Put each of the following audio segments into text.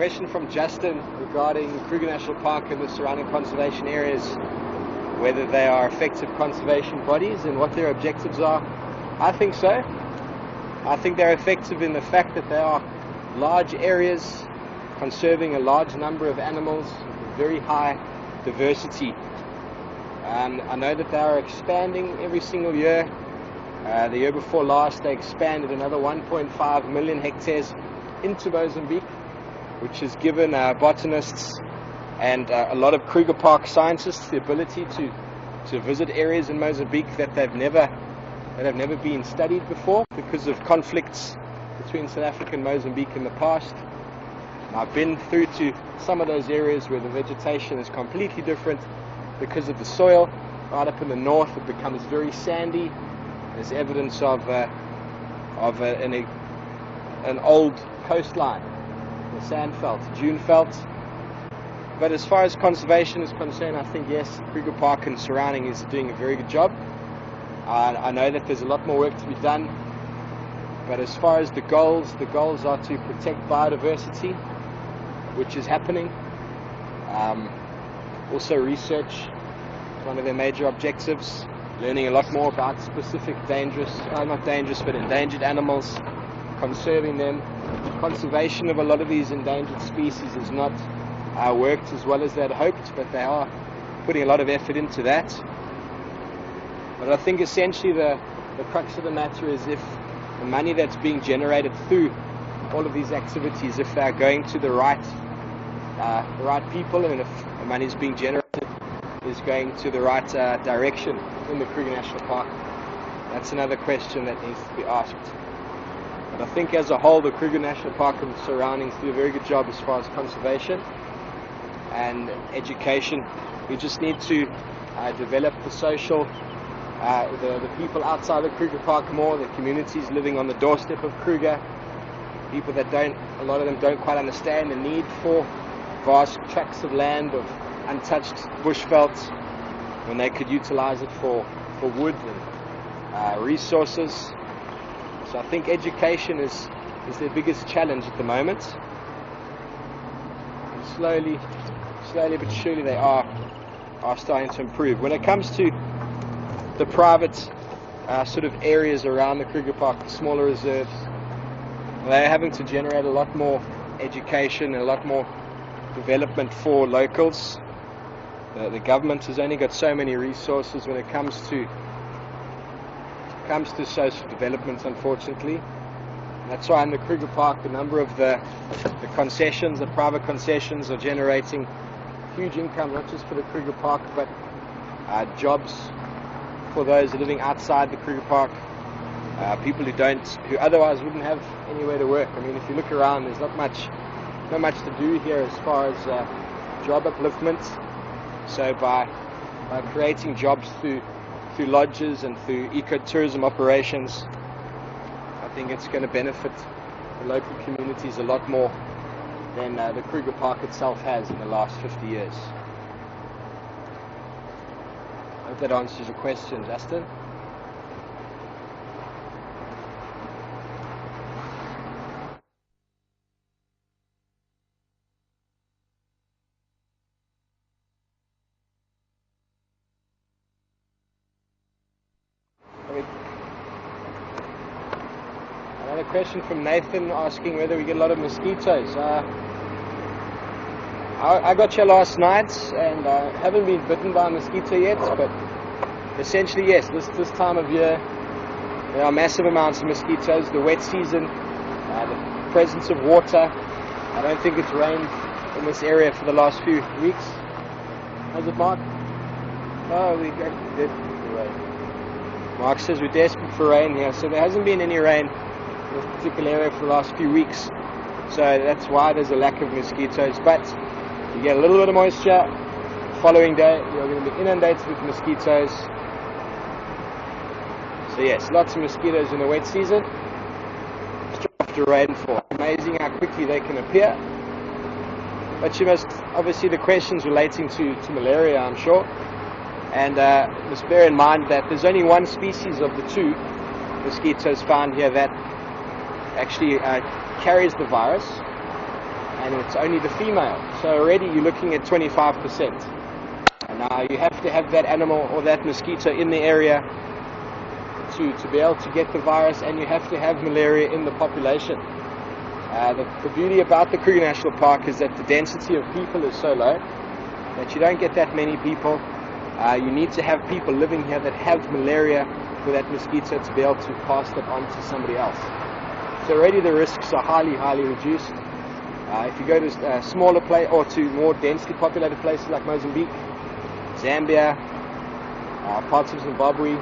Question from Justin regarding Kruger National Park and the surrounding conservation areas, whether they are effective conservation bodies and what their objectives are. I think so. I think they're effective in the fact that they are large areas conserving a large number of animals with very high diversity. I know that they are expanding every single year. The year before last, they expanded another 1.5 million hectares into Mozambique, which has given botanists and a lot of Kruger Park scientists the ability to visit areas in Mozambique that have never been studied before because of conflicts between South Africa and Mozambique in the past. And I've been through to some of those areas where the vegetation is completely different because of the soil. Right up in the north, it becomes very sandy. There's evidence of an old coastline, the sandveld, duneveld. But as far as conservation is concerned, I think yes, Kruger Park and surrounding is doing a very good job. I know that there's a lot more work to be done, but as far as the goals are to protect biodiversity, which is happening. Also research is one of their major objectives, learning a lot more about specific endangered animals, conserving them. Conservation of a lot of these endangered species has not worked as well as they'd hoped, but they are putting a lot of effort into that. But I think essentially the crux of the matter is if the money that's being generated through all of these activities, if they're going to the right people, and if the money is being generated is going to the right direction in the Kruger National Park, that's another question that needs to be asked. But I think as a whole, the Kruger National Park and the surroundings do a very good job as far as conservation and education. We just need to develop the social, the people outside the Kruger Park more, the communities living on the doorstep of Kruger, people that a lot of them don't quite understand the need for vast tracts of land of untouched bushveld when they could utilize it for wood and resources. So I think education is their biggest challenge at the moment. And slowly but surely they are starting to improve. When it comes to the private sort of areas around the Kruger Park, the smaller reserves, they're having to generate a lot more education and a lot more development for locals. The government has only got so many resources when it comes to social development, unfortunately. And that's why in the Kruger Park, a number of the concessions, the private concessions, are generating huge income, not just for the Kruger Park, but jobs for those living outside the Kruger Park, people who otherwise wouldn't have anywhere to work. I mean, if you look around, there's not much to do here as far as job upliftment. So by creating jobs through lodges and through ecotourism operations, I think it's going to benefit the local communities a lot more than the Kruger Park itself has in the last 50 years. I hope that answers your question, Justin. Another question from Nathan asking whether we get a lot of mosquitoes. I got here last night and I haven't been bitten by a mosquito yet, but essentially yes, this time of year there are massive amounts of mosquitoes. The wet season, the presence of water. I don't think it's rained in this area for the last few weeks. How's it, Mark? Oh, we're desperate for rain. Mark says we're desperate for rain here, so there hasn't been any rain in this particular area for the last few weeks, so that's why there's a lack of mosquitoes. But you get a little bit of moisture, the following day you're going to be inundated with mosquitoes. So yes, lots of mosquitoes in the wet season, straight after rainfall. Amazing how quickly they can appear. But you must, obviously the question's relating to malaria, I'm sure, and must bear in mind that there's only one species of the two mosquitoes found here that actually carries the virus, and it's only the female. So already you're looking at 25%. And now you have to have that animal or that mosquito in the area to be able to get the virus, and you have to have malaria in the population. The beauty about the Kruger National Park is that the density of people is so low that you don't get that many people. You need to have people living here that have malaria for that mosquito to be able to pass that on to somebody else. So already the risks are highly reduced. If you go to smaller place or to more densely populated places like Mozambique, Zambia, parts of Zimbabwe,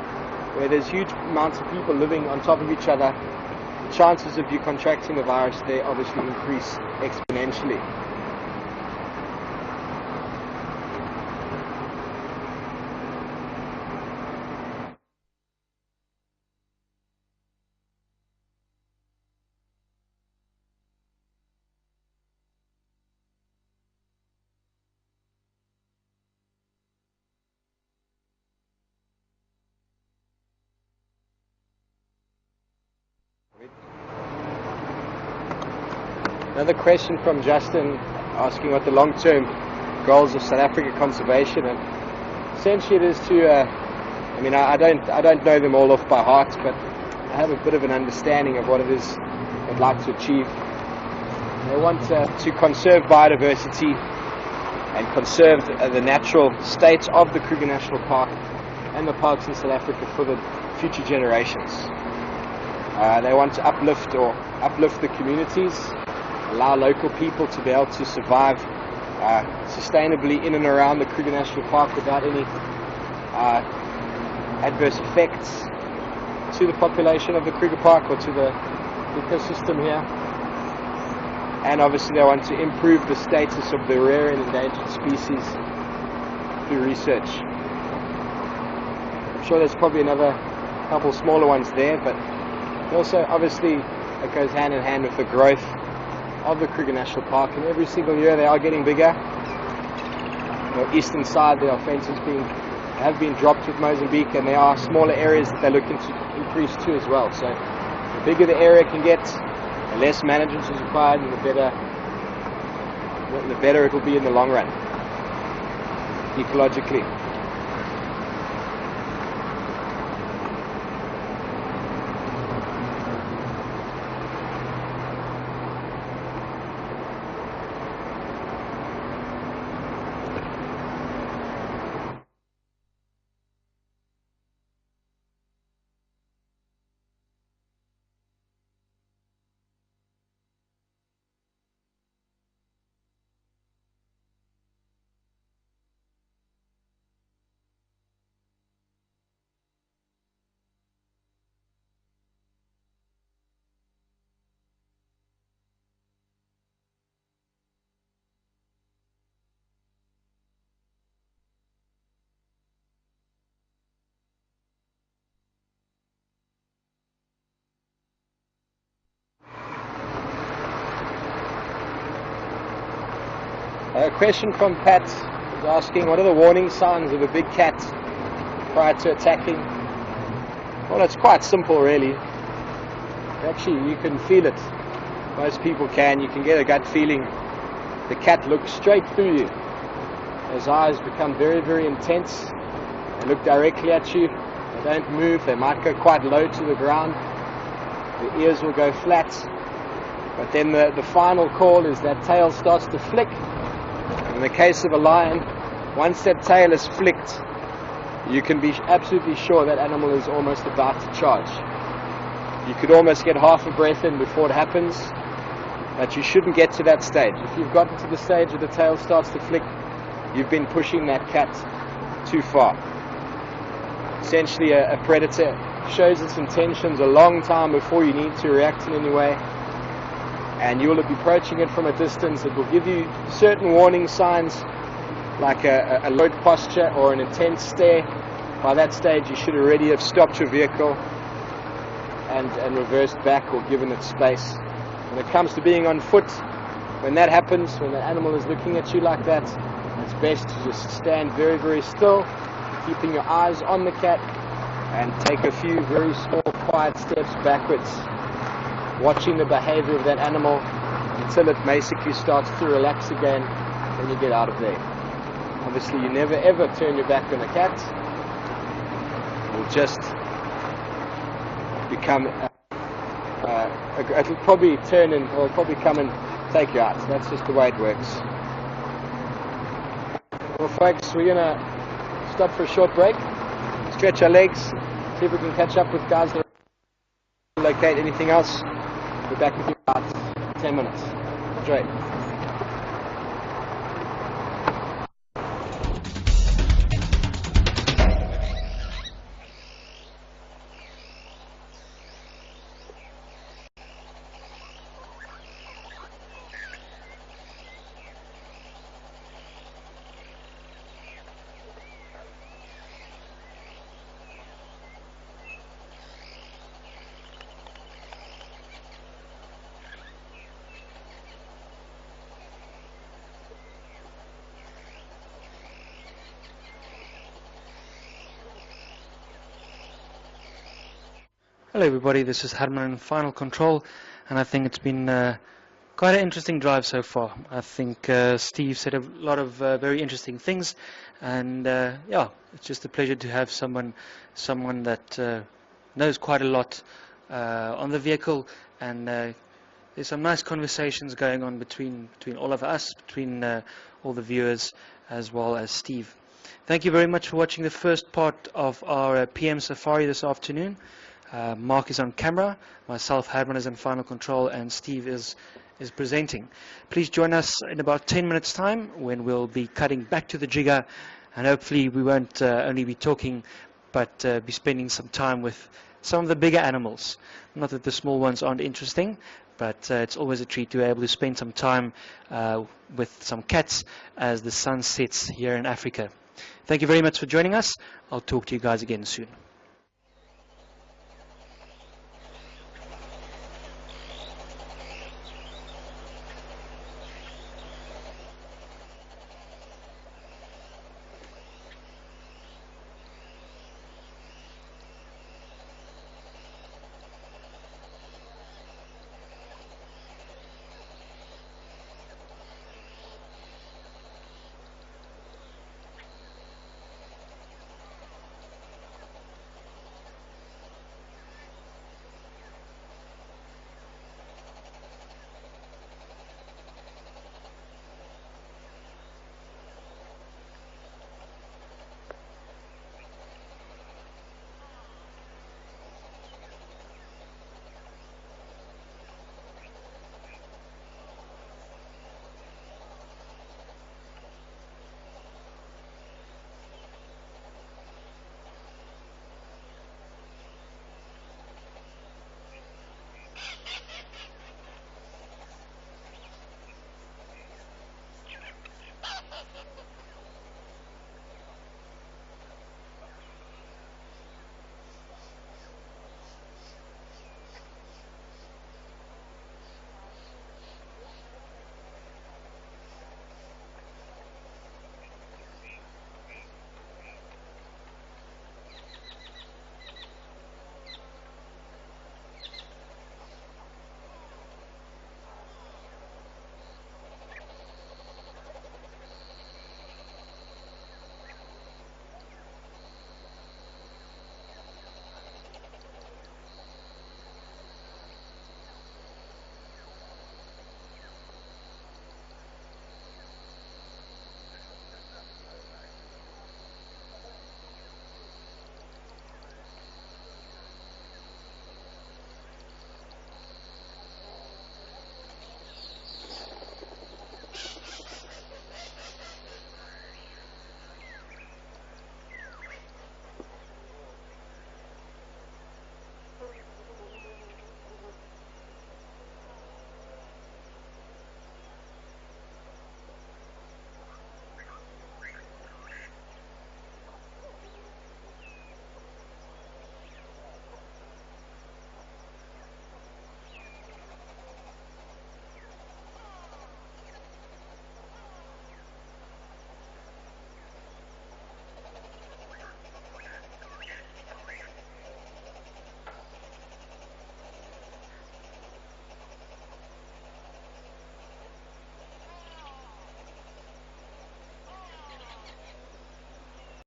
where there's huge amounts of people living on top of each other, the chances of you contracting the virus there obviously increase exponentially. Another question from Justin asking what the long-term goals of South Africa conservation, and essentially it is to, I mean I don't know them all off by heart, but I have a bit of an understanding of what it is they'd like to achieve. They want to conserve biodiversity and conserve the natural state of the Kruger National Park and the parks in South Africa for the future generations. They want to uplift the communities, allow local people to be able to survive sustainably in and around the Kruger National Park without any adverse effects to the population of the Kruger Park or to the ecosystem here. And obviously they want to improve the status of the rare and endangered species through research. I'm sure there's probably another couple smaller ones there, but also obviously it goes hand in hand with the growth of the Kruger National Park, and every single year they are getting bigger. The eastern side, there are fences have been dropped with Mozambique, and there are smaller areas that they're looking to increase too as well. So the bigger the area can get, the less management is required, and the better it will be in the long run, ecologically. A question from Pat is asking, what are the warning signs of a big cat prior to attacking? Well, it's quite simple really. Actually, you can feel it. Most people can. You can get a gut feeling. The cat looks straight through you. His eyes become very intense. They look directly at you. They don't move. They might go quite low to the ground. The ears will go flat. But then the final call is that tail starts to flick. In the case of a lion, once that tail is flicked, you can be absolutely sure that animal is almost about to charge. You could almost get half a breath in before it happens, but you shouldn't get to that stage. If you've gotten to the stage where the tail starts to flick, you've been pushing that cat too far. Essentially, a predator shows its intentions a long time before you need to react in any way. And you will be approaching it from a distance. It will give you certain warning signs like a lowered posture or an intense stare. By that stage you should already have stopped your vehicle and reversed back or given it space. When it comes to being on foot, when that happens, when the animal is looking at you like that, it's best to just stand very still, keeping your eyes on the cat, and take a few very small quiet steps backwards, watching the behavior of that animal until it basically starts to relax again, then you get out of there. Obviously you never ever turn your back on a cat. You'll just become it'll probably turn and or probably come and take you out. So that's just the way it works. Well folks, we're gonna stop for a short break, stretch our legs, see if we can catch up with guys that locate anything else. We're back with you in about 10 minutes. Enjoy. Hello everybody, this is Herman in Final Control, and I think it's been quite an interesting drive so far. I think Steve said a lot of very interesting things, and yeah, it's just a pleasure to have someone that knows quite a lot on the vehicle, and there's some nice conversations going on between all of us, between all the viewers, as well as Steve. Thank you very much for watching the first part of our PM Safari this afternoon. Mark is on camera, myself, Herman, is in Final Control, and Steve is presenting. Please join us in about 10 minutes time when we'll be cutting back to the jigger, and hopefully we won't only be talking but be spending some time with some of the bigger animals. Not that the small ones aren't interesting, but it's always a treat to be able to spend some time with some cats as the sun sets here in Africa. Thank you very much for joining us. I'll talk to you guys again soon.